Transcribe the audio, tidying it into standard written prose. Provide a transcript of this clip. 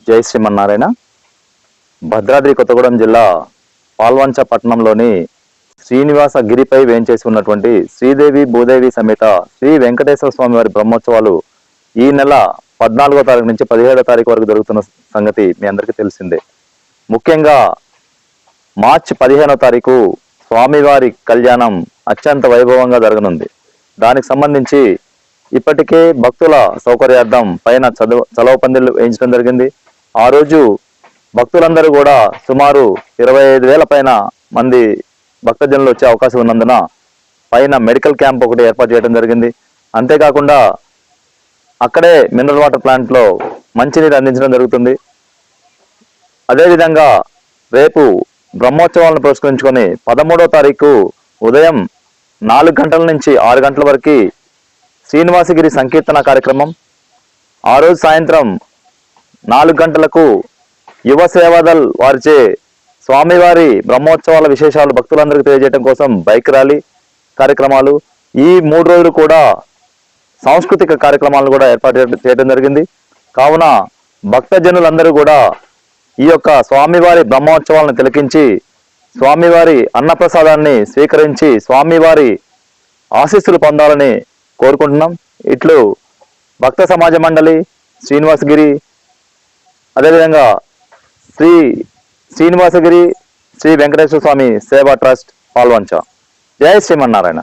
జై శ్రీమన్నారాయణ. భద్రాద్రి కొత్తగూడెం జిల్లా పాల్వంచ పట్టణంలోని శ్రీనివాస గిరిపై వేంచేసి ఉన్నటువంటి శ్రీదేవి భూదేవి సమేత శ్రీ వెంకటేశ్వర స్వామి వారి బ్రహ్మోత్సవాలు ఈ నెల 14వ తారీఖు నుంచి 17వ తారీఖు వరకు జరుగుతున్న సంగతి మీ అందరికీ తెలిసిందే. ముఖ్యంగా మార్చి 15వ తారీఖు స్వామివారి కళ్యాణం అత్యంత వైభవంగా జరగనుంది. దానికి సంబంధించి ఇప్పటికే భక్తుల సౌకర్యార్థం పైన చలవ పందిళ్లు వేయించడం జరిగింది. ఆ రోజు భక్తులందరూ కూడా సుమారు 25,000 పైన మంది భక్తజనులు వచ్చే అవకాశం ఉన్నందున పైన మెడికల్ క్యాంప్ ఒకటి ఏర్పాటు చేయడం జరిగింది. అంతేకాకుండా అక్కడే మినరల్ వాటర్ ప్లాంట్ లో మంచినీరు అందించడం జరుగుతుంది. అదేవిధంగా రేపు బ్రహ్మోత్సవాలను పురస్కరించుకొని 13వ తారీఖు ఉదయం 4 గంటల నుంచి 6 గంటల వరకు శ్రీనివాసగిరి సంకీర్తన కార్యక్రమం, ఆ రోజు సాయంత్రం 4 గంటలకు యువ సేవాదల్ వారిచే స్వామివారి బ్రహ్మోత్సవాల విశేషాలు భక్తులందరికీ తెలియజేయడం కోసం బైక్ ర్యాలీ కార్యక్రమాలు, ఈ 3 రోజులు కూడా సాంస్కృతిక కార్యక్రమాలను కూడా ఏర్పాటు చేయడం జరిగింది. కావున భక్తజనులందరూ కూడా ఈ యొక్క స్వామివారి బ్రహ్మోత్సవాలను తిలకించి స్వామివారి అన్నప్రసాదాన్ని స్వీకరించి స్వామివారి ఆశీస్సులు పొందాలని కోరుకుంటున్నాం. ఇట్లు భక్త సమాజ మండలి శ్రీనివాసగిరి, అదేవిధంగా శ్రీనివాసగిరి శ్రీ వెంకటేశ్వర స్వామి సేవా ట్రస్ట్ పాల్వంచ. జై శ్రీమన్నారాయణ.